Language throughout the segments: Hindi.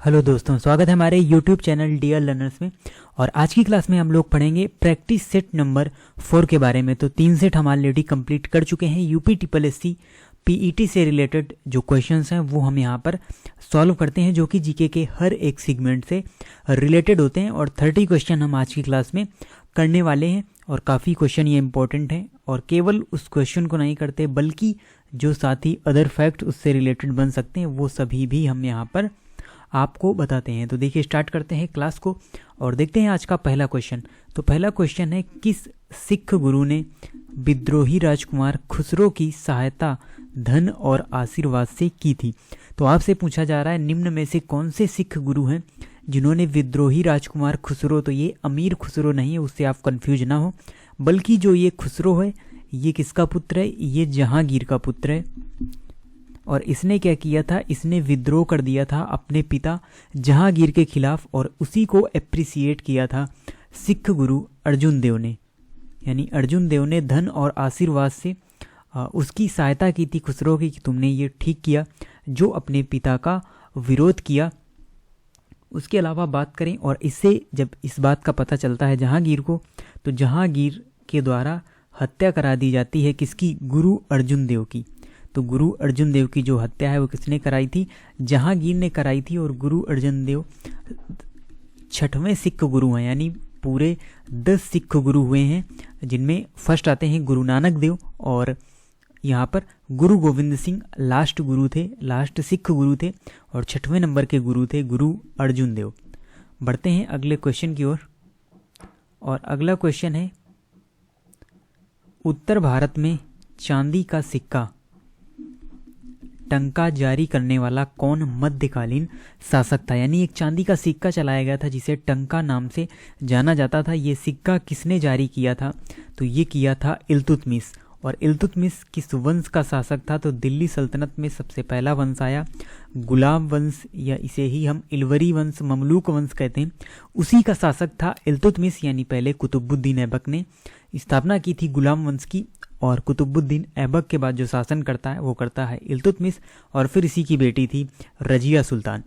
हेलो दोस्तों, स्वागत है हमारे YouTube चैनल डियर लर्नर्स में। और आज की क्लास में हम लोग पढ़ेंगे प्रैक्टिस सेट नंबर 4 के बारे में। तो 3 सेट हम ऑलरेडी कंप्लीट कर चुके हैं। UP triple S C PET से रिलेटेड जो क्वेश्चंस हैं वो हम यहाँ पर सॉल्व करते हैं, जो कि जीके के हर एक सेगमेंट से रिलेटेड होते हैं। और 30 क्वेश्चन हम आज की क्लास में करने वाले हैं और काफ़ी क्वेश्चन ये इंपॉर्टेंट हैं। और केवल उस क्वेश्चन को नहीं करते बल्कि जो साथ ही अदर फैक्ट उससे रिलेटेड बन सकते हैं वो सभी भी हम यहाँ पर आपको बताते हैं। तो देखिए, स्टार्ट करते हैं क्लास को और देखते हैं आज का पहला क्वेश्चन। तो पहला क्वेश्चन है, किस सिख गुरु ने विद्रोही राजकुमार खुसरो की सहायता धन और आशीर्वाद से की थी? तो आपसे पूछा जा रहा है निम्न में से कौन से सिख गुरु हैं जिन्होंने विद्रोही राजकुमार खुसरो, तो ये अमीर खुसरो नहीं है, उससे आप कंफ्यूज ना हो, बल्कि जो ये खुसरो है ये किसका पुत्र है? ये जहांगीर का पुत्र है। और इसने क्या किया था? इसने विद्रोह कर दिया था अपने पिता जहांगीर के खिलाफ और उसी को अप्रिसिएट किया था सिख गुरु अर्जुन देव ने। यानी अर्जुन देव ने धन और आशीर्वाद से उसकी सहायता की थी खुसरो की कि तुमने ये ठीक किया जो अपने पिता का विरोध किया। उसके अलावा बात करें, और इससे जब इस बात का पता चलता है जहांगीर को, तो जहांगीर के द्वारा हत्या करा दी जाती है किसकी? गुरु अर्जुन देव की। तो गुरु अर्जुन देव की जो हत्या है वो किसने कराई थी? जहांगीर ने कराई थी। और गुरु अर्जुन देव 6वें सिख गुरु हैं, यानी पूरे 10 सिख गुरु हुए हैं, जिनमें फर्स्ट आते हैं गुरु नानक देव और यहाँ पर गुरु गोविंद सिंह लास्ट गुरु थे, लास्ट सिख गुरु थे। और 6वें नंबर के गुरु थे गुरु अर्जुन देव। बढ़ते हैं अगले क्वेश्चन की ओर। और अगला क्वेश्चन है, उत्तर भारत में चांदी का सिक्का टंका जारी करने वाला कौन मध्यकालीन शासक था? यानी एक चांदी का सिक्का चलाया गया था जिसे टंका नाम से जाना जाता था। ये सिक्का किसने जारी किया था? तो ये किया था इल्तुतमिश। और इल्तुतमिश किस वंश का शासक था? तो दिल्ली सल्तनत में सबसे पहला वंश आया गुलाम वंश, या इसे ही हम इलवरी वंश, ममलूक वंश कहते हैं, उसी का शासक था इल्तुतमिश। यानी पहले कुतुबुद्दीन ऐबक ने स्थापना की थी गुलाम वंश की, और कुतुबुद्दीन ऐबक के बाद जो शासन करता है वो करता है इल्तुतमिश, और फिर इसी की बेटी थी रजिया सुल्तान।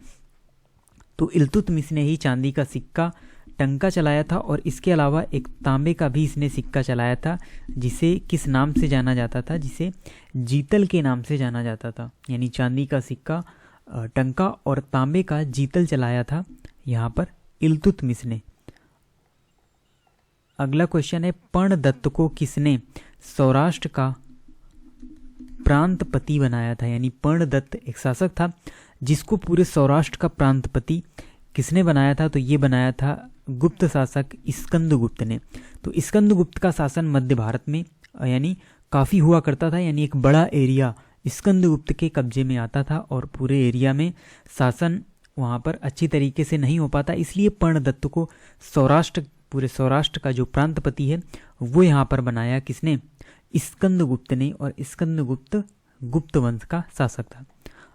तो इल्तुतमिश ने ही चांदी का सिक्का टंका चलाया था। और इसके अलावा एक तांबे का भी इसने सिक्का चलाया था, जिसे किस नाम से जाना जाता था? जिसे जीतल के नाम से जाना जाता था। यानी चांदी का सिक्का टंका और तांबे का जीतल चलाया था यहाँ पर इल्तुतमिश ने। अगला क्वेश्चन है, पर्णदत्त को किसने सौराष्ट्र का प्रांतपति बनाया था? यानी पर्णदत्त एक शासक था जिसको पूरे सौराष्ट्र का प्रांतपति किसने बनाया था? तो ये बनाया था गुप्त शासक स्कंदगुप्त ने। तो स्कंदगुप्त का शासन मध्य भारत में यानी काफ़ी हुआ करता था, यानी एक बड़ा एरिया स्कंदगुप्त के कब्जे में आता था और पूरे एरिया में शासन वहाँ पर अच्छी तरीके से नहीं हो पाता। इसलिए पर्णदत्त को पूरे सौराष्ट्र का जो प्रांतपति है वो यहाँ पर बनाया किसने? स्कंदगुप्त ने। और स्कंदगुप्त गुप्त वंश का शासक था।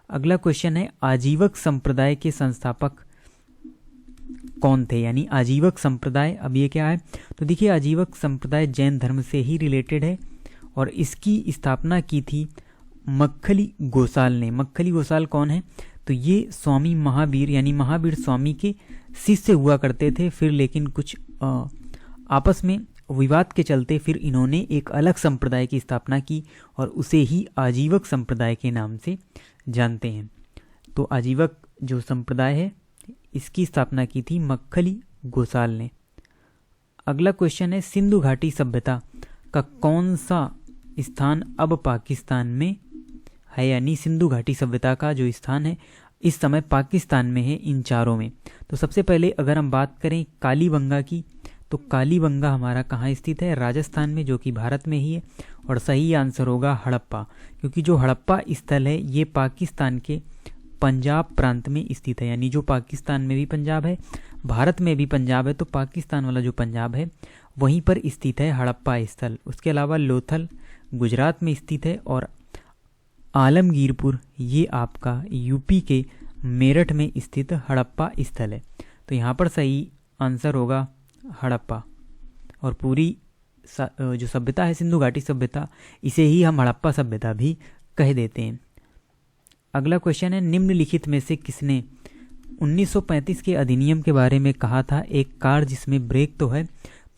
अगला क्वेश्चन है, आजीवक संप्रदाय के संस्थापक कौन थे? यानी आजीवक संप्रदाय, अब ये क्या है? तो देखिए, आजीवक संप्रदाय जैन धर्म से ही रिलेटेड है और इसकी स्थापना की थी मक्खली गोसाल ने। मक्खली गोसाल कौन है? तो ये स्वामी महावीर यानी महावीर स्वामी के शिष्य हुआ करते थे। फिर लेकिन कुछ आपस में विवाद के चलते फिर इन्होंने एक अलग संप्रदाय की स्थापना की और उसे ही आजीवक संप्रदाय के नाम से जानते हैं। तो आजीवक जो संप्रदाय है इसकी स्थापना की थी मक्खली गोसाल ने। अगला क्वेश्चन है, सिंधु घाटी सभ्यता का कौन सा स्थान अब पाकिस्तान में है? यानी सिंधु घाटी सभ्यता का जो स्थान है इस समय पाकिस्तान में है, इन चारों में। तो सबसे पहले अगर हम बात करें कालीबंगा की, तो कालीबंगा हमारा कहाँ स्थित है? राजस्थान में, जो कि भारत में ही है। और सही आंसर होगा हड़प्पा, क्योंकि जो हड़प्पा स्थल है ये पाकिस्तान के पंजाब प्रांत में स्थित है। यानी जो पाकिस्तान में भी पंजाब है, भारत में भी पंजाब है, तो पाकिस्तान वाला जो पंजाब है वहीं पर स्थित है हड़प्पा स्थल। उसके अलावा लोथल गुजरात में स्थित है और आलमगीरपुर ये आपका यूपी के मेरठ में स्थित हड़प्पा स्थल है। तो यहाँ पर सही आंसर होगा हड़प्पा। और पूरी जो सभ्यता है सिंधु घाटी सभ्यता, इसे ही हम हड़प्पा सभ्यता भी कह देते हैं। अगला क्वेश्चन है, निम्नलिखित में से किसने 1935 के अधिनियम के बारे में कहा था, एक कार जिसमें ब्रेक तो है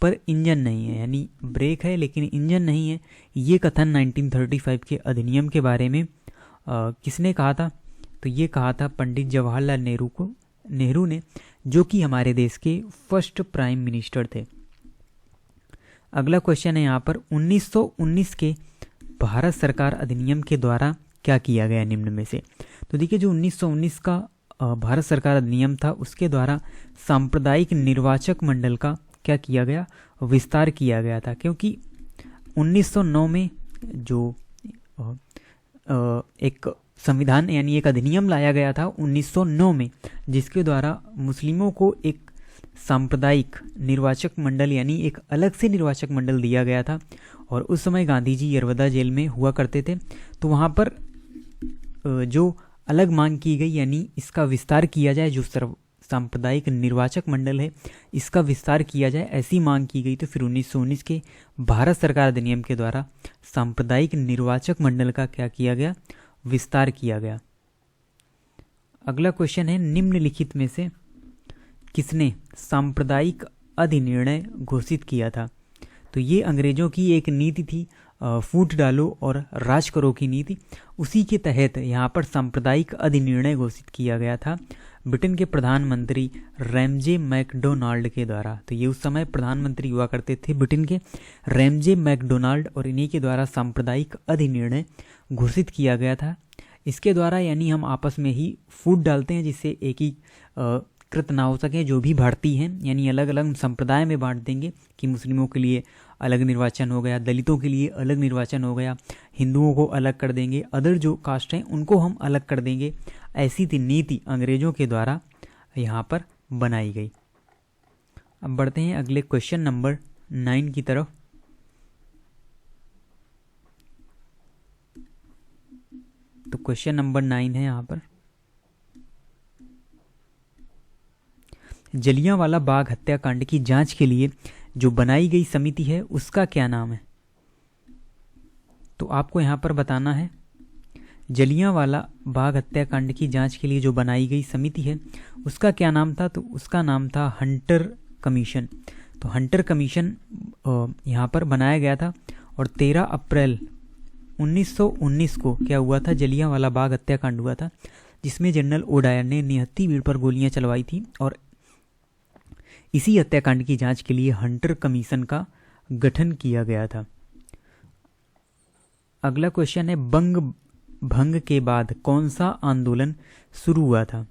पर इंजन नहीं है, यानी ब्रेक है लेकिन इंजन नहीं है। ये कथन 1935 के अधिनियम के बारे में किसने कहा था? तो ये कहा था पंडित जवाहरलाल नेहरू ने, जो कि हमारे देश के फर्स्ट प्राइम मिनिस्टर थे। अगला क्वेश्चन है यहाँ पर, 1919 के भारत सरकार अधिनियम के द्वारा क्या किया गया निम्न में से? तो देखिए, जो 1919 का भारत सरकार अधिनियम था, उसके द्वारा सांप्रदायिक निर्वाचक मंडल का क्या किया गया? विस्तार किया गया था। क्योंकि 1909 में जो एक संविधान यानी एक अधिनियम लाया गया था 1909 में, जिसके द्वारा मुस्लिमों को एक सांप्रदायिक निर्वाचक मंडल यानी एक अलग से निर्वाचक मंडल दिया गया था। और उस समय गांधी जी यरवदा जेल में हुआ करते थे, तो वहाँ पर जो अलग मांग की गई, यानी इसका विस्तार किया जाए, जो सांप्रदायिक निर्वाचक मंडल है इसका विस्तार किया जाए, ऐसी मांग की गई। तो फिर 1919 के भारत सरकार अधिनियम के द्वारा सांप्रदायिक निर्वाचक मंडल का क्या किया गया? विस्तार किया गया। अगला क्वेश्चन है, निम्नलिखित में से किसने सांप्रदायिक अधिनिर्णय घोषित किया था? तो ये अंग्रेजों की एक नीति थी, फूट डालो और राज करो की नीति। उसी के तहत यहाँ पर सांप्रदायिक अधिनिर्णय घोषित किया गया था ब्रिटेन के प्रधानमंत्री रैमजे मैकडोनाल्ड के द्वारा। तो ये उस समय प्रधानमंत्री हुआ करते थे ब्रिटेन के रैमजे मैकडोनाल्ड, और इन्हीं के द्वारा सांप्रदायिक अधिनिर्णय घोषित किया गया था। इसके द्वारा यानी हम आपस में ही फूट डालते हैं, जिससे एक ही कृत ना हो सके, जो भी भारतीय हैं यानी अलग अलग संप्रदाय में बांट देंगे कि मुस्लिमों के लिए अलग निर्वाचन हो गया, दलितों के लिए अलग निर्वाचन हो गया, हिंदुओं को अलग कर देंगे, अदर जो कास्ट हैं उनको हम अलग कर देंगे। ऐसी नीति अंग्रेजों के द्वारा यहाँ पर बनाई गई। अब बढ़ते हैं अगले क्वेश्चन नंबर 9 की तरफ। तो क्वेश्चन नंबर 9 है यहाँ पर, जलियांवाला बाग हत्याकांड की जांच के लिए जो बनाई गई समिति है उसका क्या नाम है? तो आपको यहाँ पर बताना है, जलियांवाला बाग हत्याकांड की जांच के लिए जो बनाई गई समिति है उसका क्या नाम था? तो उसका नाम था हंटर कमीशन। तो हंटर कमीशन यहाँ पर बनाया गया था, और 13 अप्रैल 1919 को क्या हुआ था? जलियांवाला बाग हत्याकांड हुआ था, जिसमें जनरल ओडायर ने निहत्थी भीड़ पर गोलियां चलवाई थी। और इसी हत्याकांड की जांच के लिए हंटर कमीशन का गठन किया गया था। अगला क्वेश्चन है, बंग भंग के बाद कौन सा आंदोलन शुरू हुआ था?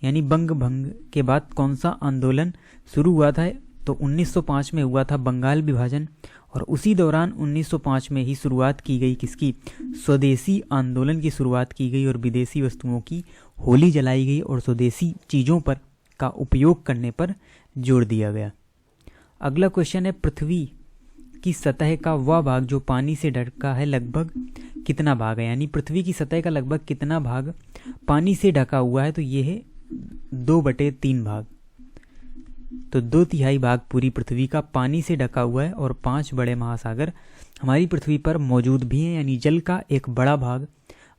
यानी बंग भंग के बाद कौन सा आंदोलन शुरू हुआ था? तो 1905 में हुआ था बंगाल विभाजन, और उसी दौरान 1905 में ही शुरुआत की गई किसकी? स्वदेशी आंदोलन की शुरुआत की गई, और विदेशी वस्तुओं की होली जलाई गई, और स्वदेशी चीज़ों पर का उपयोग करने पर जोर दिया गया। अगला क्वेश्चन है, पृथ्वी की सतह का वह भाग जो पानी से ढका है लगभग कितना भाग है? यानी पृथ्वी की सतह का लगभग कितना भाग पानी से ढका हुआ है? तो ये है 2/3 भाग। तो 2/3 भाग पूरी पृथ्वी का पानी से ढका हुआ है, और 5 बड़े महासागर हमारी पृथ्वी पर मौजूद भी हैं। यानी जल का एक बड़ा भाग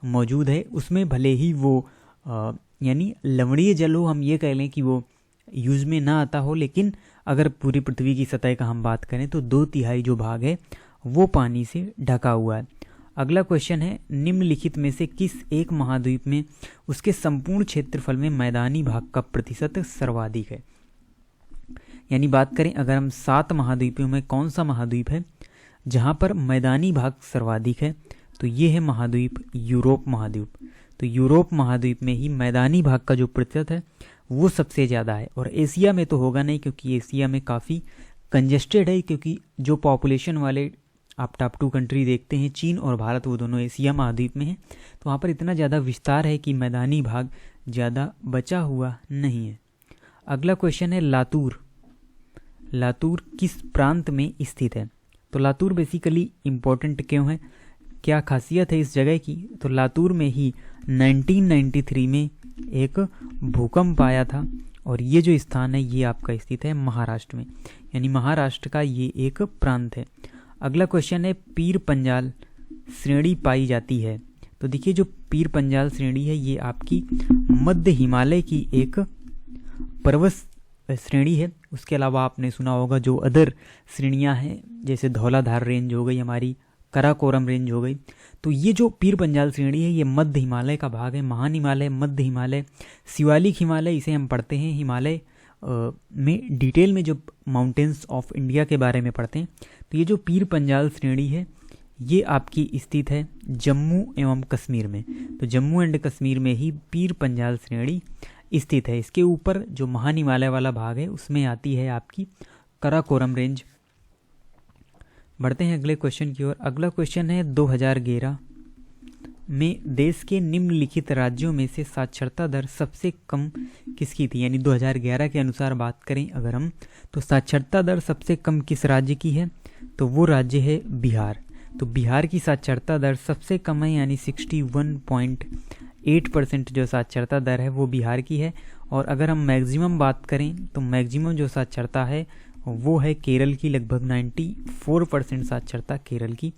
मौजूद है, उसमें भले ही वो यानी लवणीय जल हो, हम ये कह लें कि वो यूज में ना आता हो, लेकिन अगर पूरी पृथ्वी की सतह का हम बात करें तो 2/3 जो भाग है वो पानी से ढका हुआ है। अगला क्वेश्चन है, निम्नलिखित में से किस एक महाद्वीप में उसके संपूर्ण क्षेत्रफल में मैदानी भाग का प्रतिशत सर्वाधिक है? यानी बात करें अगर हम 7 महाद्वीपों में कौन सा महाद्वीप है जहां पर मैदानी भाग सर्वाधिक है? तो ये है महाद्वीप यूरोप महाद्वीप। तो यूरोप महाद्वीप में ही मैदानी भाग का जो प्रतिशत है वो सबसे ज़्यादा है। और एशिया में तो होगा नहीं, क्योंकि एशिया में काफ़ी कंजेस्टेड है, क्योंकि जो पॉपुलेशन वाले आप टॉप 2 कंट्री देखते हैं, चीन और भारत, वो दोनों एशिया महाद्वीप में हैं। तो वहाँ पर इतना ज़्यादा विस्तार है कि मैदानी भाग ज़्यादा बचा हुआ नहीं है। अगला क्वेश्चन है, लातूर। लातूर किस प्रांत में स्थित है? तो लातूर बेसिकली इम्पोर्टेंट क्यों है, क्या खासियत है इस जगह की? तो लातूर में ही 1993 में एक भूकंप आया था, और ये जो स्थान है ये आपका स्थित है महाराष्ट्र में, यानी महाराष्ट्र का ये एक प्रांत है। अगला क्वेश्चन है, पीर पंजाल श्रेणी पाई जाती है तो देखिए जो पीर पंजाल श्रेणी है ये आपकी मध्य हिमालय की एक पर्वत श्रेणी है। उसके अलावा आपने सुना होगा जो अदर श्रेणियां हैं, जैसे धौलाधार रेंज हो गई, हमारी कराकोरम रेंज हो गई। तो ये जो पीर पंजाल श्रेणी है ये मध्य हिमालय का भाग है। महान हिमालय, मध्य हिमालय, शिवालिक हिमालय, इसे हम पढ़ते हैं हिमालय में डिटेल में जब माउंटेन्स ऑफ इंडिया के बारे में पढ़ते हैं। तो ये जो पीर पंजाल श्रेणी है ये आपकी स्थित है जम्मू एवं कश्मीर में। तो जम्मू एंड कश्मीर में ही पीर पंजाल श्रेणी स्थित है। इसके ऊपर जो महान हिमालय वाला भाग है उसमें आती है आपकी कराकोरम रेंज। बढ़ते हैं अगले क्वेश्चन की ओर। अगला क्वेश्चन है 2011 में देश के निम्नलिखित राज्यों में से साक्षरता दर सबसे कम किसकी थी? यानी 2011 के अनुसार बात करें अगर हम, तो साक्षरता दर सबसे कम किस राज्य की है? तो वो राज्य है बिहार। तो बिहार की साक्षरता दर सबसे कम है, यानी 61.8% जो साक्षरता दर है वो बिहार की है। और अगर हम मैक्सिमम बात करें तो मैक्सिमम जो साक्षरता है वो है केरल की, लगभग 94% साक्षरता केरल की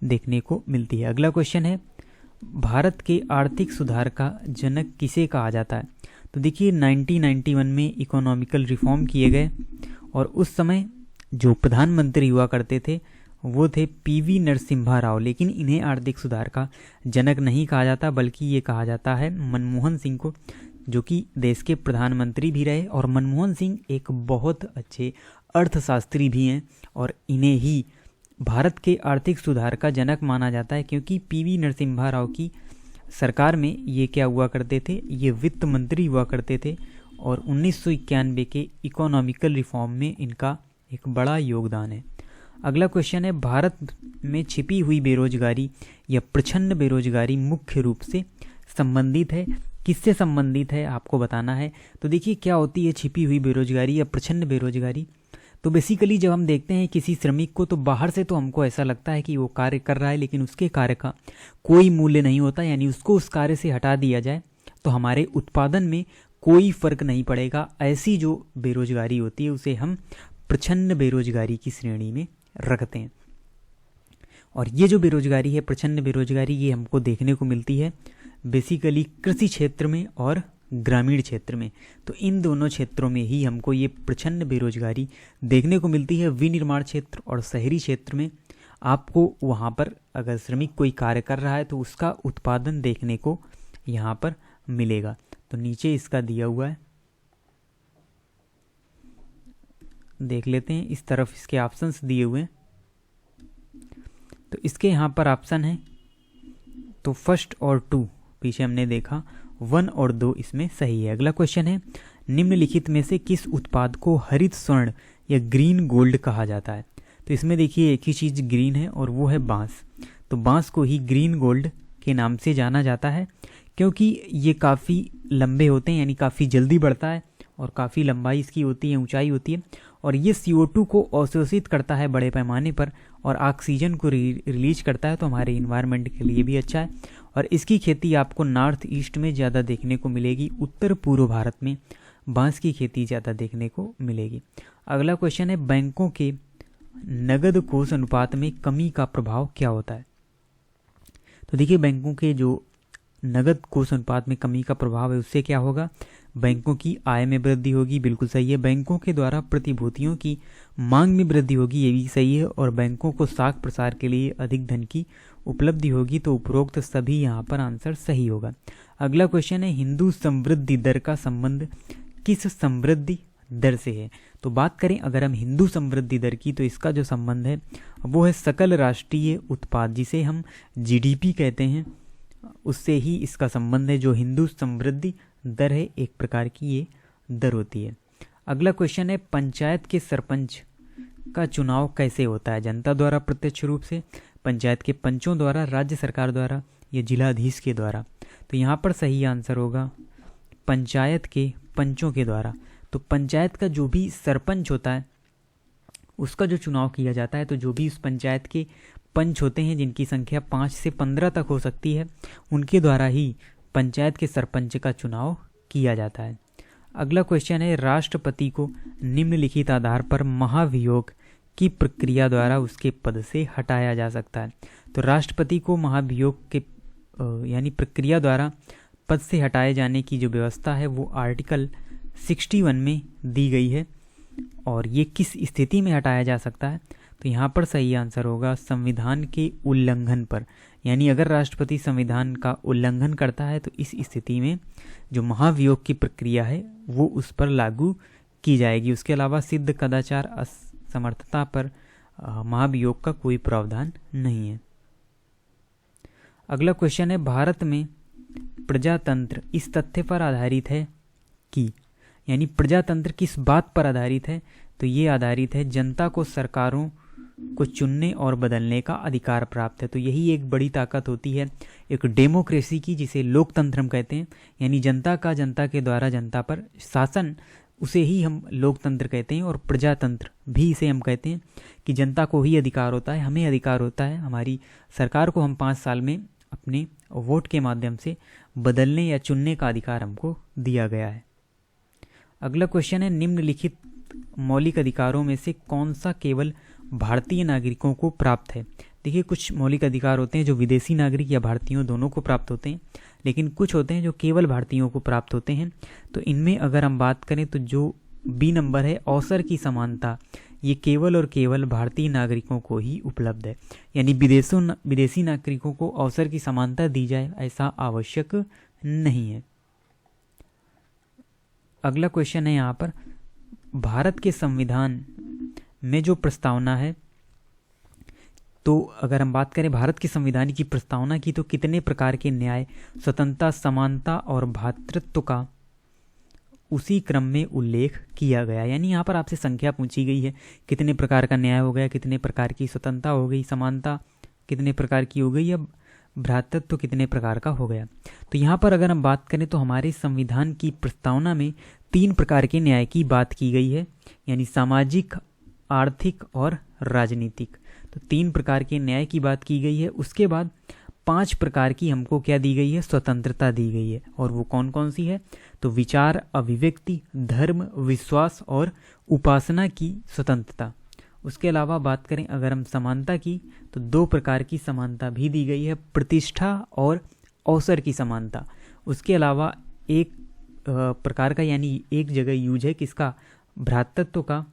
देखने को मिलती है। अगला क्वेश्चन है भारत के आर्थिक सुधार का जनक किसे कहा जाता है? तो देखिए 1991 में इकोनॉमिकल रिफॉर्म किए गए और उस समय जो प्रधानमंत्री हुआ करते थे वो थे पीवी नरसिम्हा राव। लेकिन इन्हें आर्थिक सुधार का जनक नहीं कहा जाता, बल्कि ये कहा जाता है मनमोहन सिंह को, जो कि देश के प्रधानमंत्री भी रहे। और मनमोहन सिंह एक बहुत अच्छे अर्थशास्त्री भी हैं और इन्हें ही भारत के आर्थिक सुधार का जनक माना जाता है, क्योंकि पीवी नरसिम्हा राव की सरकार में ये क्या हुआ करते थे, ये वित्त मंत्री हुआ करते थे। और 1991 के इकोनॉमिकल रिफॉर्म में इनका एक बड़ा योगदान है। अगला क्वेश्चन है भारत में छिपी हुई बेरोजगारी या प्रच्छन्न बेरोजगारी मुख्य रूप से संबंधित है, किससे संबंधित है आपको बताना है। तो देखिए क्या होती है छिपी हुई बेरोजगारी या प्रच्छन्न बेरोजगारी? तो बेसिकली जब हम देखते हैं किसी श्रमिक को, तो बाहर से तो हमको ऐसा लगता है कि वो कार्य कर रहा है, लेकिन उसके कार्य का कोई मूल्य नहीं होता। यानी उसको उस कार्य से हटा दिया जाए तो हमारे उत्पादन में कोई फर्क नहीं पड़ेगा। ऐसी जो बेरोजगारी होती है उसे हम प्रच्छन्न बेरोजगारी की श्रेणी में रखते हैं। और ये जो बेरोजगारी है, प्रच्छन्न बेरोजगारी, ये हमको देखने को मिलती है बेसिकली कृषि क्षेत्र में और ग्रामीण क्षेत्र में। तो इन दोनों क्षेत्रों में ही हमको ये प्रच्छन्न बेरोजगारी देखने को मिलती है। विनिर्माण क्षेत्र और शहरी क्षेत्र में आपको वहाँ पर अगर श्रमिक कोई कार्य कर रहा है तो उसका उत्पादन देखने को यहाँ पर मिलेगा। तो नीचे इसका दिया हुआ है, देख लेते हैं। इस तरफ इसके ऑप्शंस दिए हुए हैं। तो इसके यहाँ पर ऑप्शन है, तो फर्स्ट और 2 पीछे हमने देखा, 1 और 2 इसमें सही है। अगला क्वेश्चन है निम्नलिखित में से किस उत्पाद को हरित स्वर्ण या ग्रीन गोल्ड कहा जाता है? तो इसमें देखिए एक ही चीज़ ग्रीन है और वो है बांस। तो बांस को ही ग्रीन गोल्ड के नाम से जाना जाता है, क्योंकि ये काफ़ी लंबे होते हैं, यानी काफ़ी जल्दी बढ़ता है और काफ़ी लंबाई इसकी होती है, ऊंचाई होती है। और ये CO2 को अवशोषित करता है बड़े पैमाने पर और ऑक्सीजन को रिलीज करता है, तो हमारे इन्वायरमेंट के लिए भी अच्छा है। और इसकी खेती आपको नॉर्थ ईस्ट में ज़्यादा देखने को मिलेगी, उत्तर पूर्व भारत में बांस की खेती ज़्यादा देखने को मिलेगी। अगला क्वेश्चन है बैंकों के नगद कोष अनुपात में कमी का प्रभाव क्या होता है? तो देखिए बैंकों के जो नगद कोष अनुपात में कमी का प्रभाव है उससे क्या होगा? बैंकों की आय में वृद्धि होगी, बिल्कुल सही है। बैंकों के द्वारा प्रतिभूतियों की मांग में वृद्धि होगी, ये भी सही है। और बैंकों को साख प्रसार के लिए अधिक धन की उपलब्धि होगी, तो उपरोक्त सभी यहाँ पर आंसर सही होगा। अगला क्वेश्चन है हिंदू समृद्धि दर का संबंध किस समृद्धि दर से है? तो बात करें अगर हम हिंदू समृद्धि दर की, तो इसका जो संबंध है वो है सकल राष्ट्रीय उत्पाद, जिसे हम GDP कहते हैं, उससे ही इसका संबंध है। जो हिंदू समृद्धि दर है एक प्रकार की ये दर होती है। अगला क्वेश्चन है पंचायत के सरपंच का चुनाव कैसे होता है? जनता द्वारा प्रत्यक्ष रूप से, पंचायत के पंचों द्वारा, राज्य सरकार द्वारा या जिलाधीश के द्वारा? तो यहाँ पर सही आंसर होगा पंचायत के पंचों के द्वारा। तो पंचायत का जो भी सरपंच होता है उसका जो चुनाव किया जाता है, तो जो भी उस पंचायत के पंच होते हैं जिनकी संख्या 5 से 15 तक हो सकती है, उनके द्वारा ही पंचायत के सरपंच का चुनाव किया जाता है। अगला क्वेश्चन है राष्ट्रपति को निम्नलिखित आधार पर महाभियोग की प्रक्रिया द्वारा उसके पद से हटाया जा सकता है? तो राष्ट्रपति को महाभियोग के यानी प्रक्रिया द्वारा पद से हटाए जाने की जो व्यवस्था है वो आर्टिकल 61 में दी गई है। और ये किस स्थिति में हटाया जा सकता है, तो यहाँ पर सही आंसर होगा संविधान के उल्लंघन पर। यानी अगर राष्ट्रपति संविधान का उल्लंघन करता है तो इस स्थिति में जो महाभियोग की प्रक्रिया है वो उस पर लागू की जाएगी। उसके अलावा सिद्ध कदाचार असमर्थता पर महाभियोग का कोई प्रावधान नहीं है। अगला क्वेश्चन है, भारत में प्रजातंत्र इस तथ्य पर आधारित है कि, यानी प्रजातंत्र किस बात पर आधारित है, तो ये आधारित है जनता को सरकारों को चुनने और बदलने का अधिकार प्राप्त है। तो यही एक बड़ी ताकत होती है एक डेमोक्रेसी की, जिसे लोकतंत्र हम कहते हैं। यानी जनता का जनता के द्वारा जनता पर शासन, उसे ही हम लोकतंत्र कहते हैं। और प्रजातंत्र भी इसे हम कहते हैं कि जनता को ही अधिकार होता है, हमें अधिकार होता है, हमारी सरकार को हम 5 साल में अपने वोट के माध्यम से बदलने या चुनने का अधिकार हमको दिया गया है। अगला क्वेश्चन है, निम्नलिखित मौलिक अधिकारों में से कौन सा केवल भारतीय नागरिकों को प्राप्त है। देखिए, कुछ मौलिक अधिकार होते हैं जो विदेशी नागरिक या भारतीयों दोनों को प्राप्त होते हैं, लेकिन कुछ होते हैं जो केवल भारतीयों को प्राप्त होते हैं। तो इनमें अगर हम बात करें तो जो बी नंबर है, अवसर की समानता, ये केवल और केवल भारतीय नागरिकों को ही उपलब्ध है। यानी विदेशी नागरिकों को अवसर की समानता दी जाए ऐसा आवश्यक नहीं है। अगला क्वेश्चन है यहाँ पर, भारत के संविधान में जो प्रस्तावना है, तो अगर हम बात करें भारत के संविधान की प्रस्तावना की, तो कितने प्रकार के न्याय, स्वतंत्रता, समानता और भ्रातृत्व का उसी क्रम में उल्लेख किया गया। यानी यहाँ पर आपसे संख्या पूछी गई है, कितने प्रकार का न्याय हो गया, कितने प्रकार की स्वतंत्रता हो गई, समानता कितने प्रकार की हो गई, या भ्रातृत्व कितने प्रकार का हो गया। तो यहाँ पर अगर हम बात करें तो हमारे संविधान की प्रस्तावना में 3 प्रकार के न्याय की बात की गई है, यानी सामाजिक, आर्थिक और राजनीतिक। तो 3 प्रकार के न्याय की बात की गई है। उसके बाद 5 प्रकार की हमको क्या दी गई है, स्वतंत्रता दी गई है। और वो कौन कौन सी है, तो विचार, अभिव्यक्ति, धर्म, विश्वास और उपासना की स्वतंत्रता। उसके अलावा बात करें अगर हम समानता की, तो 2 प्रकार की समानता भी दी गई है, प्रतिष्ठा और अवसर की समानता। उसके अलावा एक प्रकार का, यानी एक जगह यूज है किसका, भ्रातृत्व का।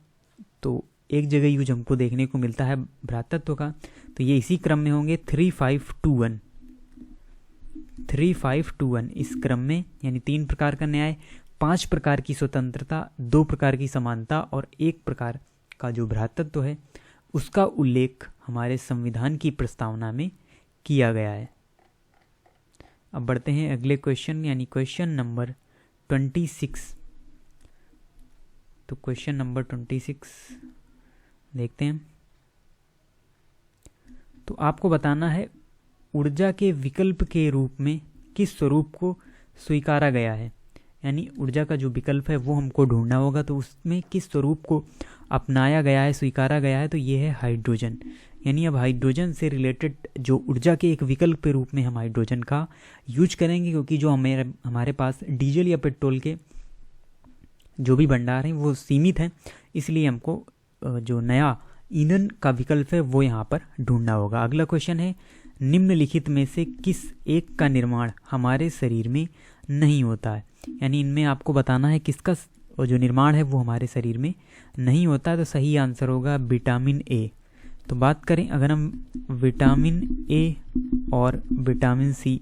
तो एक जगह यूज हमको देखने को मिलता है भ्रातृत्व का, तो ये इसी क्रम में होंगे 3521 इस क्रम में। यानी 3 प्रकार का न्याय, 5 प्रकार की स्वतंत्रता, 2 प्रकार की समानता और 1 प्रकार का जो भ्रातृत्व है, उसका उल्लेख हमारे संविधान की प्रस्तावना में किया गया है। अब बढ़ते हैं अगले क्वेश्चन, यानी क्वेश्चन नंबर 26। तो क्वेश्चन नंबर 26 देखते हैं। तो आपको बताना है, ऊर्जा के विकल्प के रूप में किस स्वरूप को स्वीकारा गया है। यानी ऊर्जा का जो विकल्प है वो हमको ढूंढना होगा, तो उसमें किस स्वरूप को अपनाया गया है, स्वीकारा गया है, तो ये है हाइड्रोजन। यानी अब हाइड्रोजन से रिलेटेड जो ऊर्जा के एक विकल्प के रूप में हम हाइड्रोजन का यूज करेंगे, क्योंकि जो हमारे पास डीजल या पेट्रोल के जो भी भंडार हैं वो सीमित हैं, इसलिए हमको जो नया ईंधन का विकल्प है वो यहाँ पर ढूंढना होगा। अगला क्वेश्चन है, निम्नलिखित में से किस एक का निर्माण हमारे शरीर में नहीं होता है। यानी इनमें आपको बताना है किसका जो निर्माण है वो हमारे शरीर में नहीं होता है। तो सही आंसर होगा विटामिन ए। तो बात करें अगर हम विटामिन ए और विटामिन सी,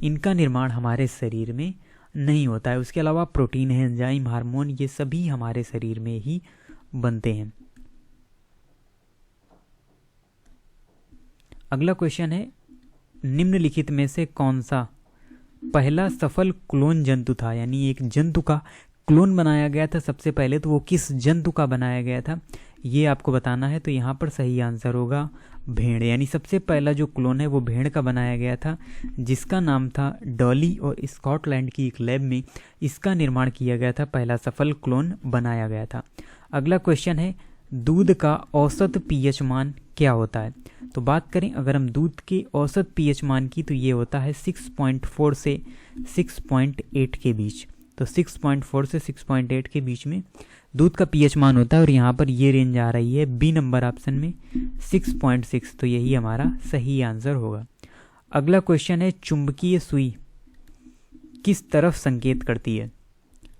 इनका निर्माण हमारे शरीर में नहीं होता है। उसके अलावा प्रोटीन है, एंजाइम, हार्मोन, ये सभी हमारे शरीर में ही बनते हैं। अगला क्वेश्चन है, निम्नलिखित में से कौन सा पहला सफल क्लोन जंतु था। यानी एक जंतु का क्लोन बनाया गया था सबसे पहले, तो वो किस जंतु का बनाया गया था ये आपको बताना है। तो यहाँ पर सही आंसर होगा भेड़। यानी सबसे पहला जो क्लोन है वो भेड़ का बनाया गया था, जिसका नाम था डॉली, और स्कॉटलैंड की एक लैब में इसका निर्माण किया गया था, पहला सफल क्लोन बनाया गया था। अगला क्वेश्चन है, दूध का औसत पीएच मान क्या होता है। तो बात करें अगर हम दूध के औसत पीएच मान की, तो ये होता है 6.4 से 6.8 के बीच। तो 6.4 से 6.8 के बीच में दूध का पीएच मान होता है, और यहाँ पर ये रेंज आ रही है बी नंबर ऑप्शन में 6.6। तो यही हमारा सही आंसर होगा। अगला क्वेश्चन है, चुंबकीय सुई किस तरफ संकेत करती है?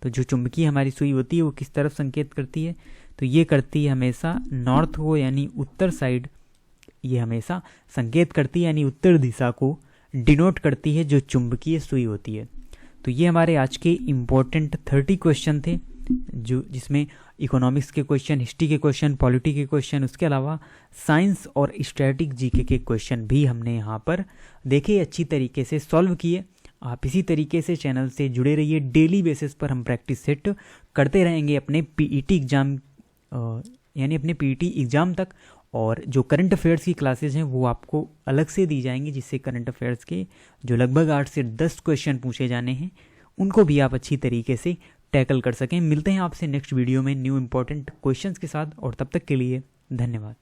तो जो चुंबकीय हमारी सुई होती है वो किस तरफ संकेत करती है? तो ये करती है हमेशा नॉर्थ को, यानी उत्तर साइड ये हमेशा संकेत करती है, यानी उत्तर दिशा को डिनोट करती है जो चुंबकीय सुई होती है। तो ये हमारे आज के इम्पोर्टेंट 30 क्वेश्चन थे, जो जिसमें इकोनॉमिक्स के क्वेश्चन, हिस्ट्री के क्वेश्चन, पॉलिटी के क्वेश्चन, उसके अलावा साइंस और स्टैटिक जीके के क्वेश्चन भी हमने यहाँ पर देखे, अच्छी तरीके से सॉल्व किए। आप इसी तरीके से चैनल से जुड़े रहिए, डेली बेसिस पर हम प्रैक्टिस सेट करते रहेंगे अपने पीईटी एग्ज़ाम यानी अपने पीईटी एग्ज़ाम तक। और जो करंट अफेयर्स की क्लासेज हैं वो आपको अलग से दी जाएंगी, जिससे करंट अफेयर्स के जो लगभग 8 से 10 क्वेश्चन पूछे जाने हैं उनको भी आप अच्छी तरीके से टैकल कर सकें। मिलते हैं आपसे नेक्स्ट वीडियो में न्यू इंपॉर्टेंट क्वेश्चंस के साथ, और तब तक के लिए धन्यवाद।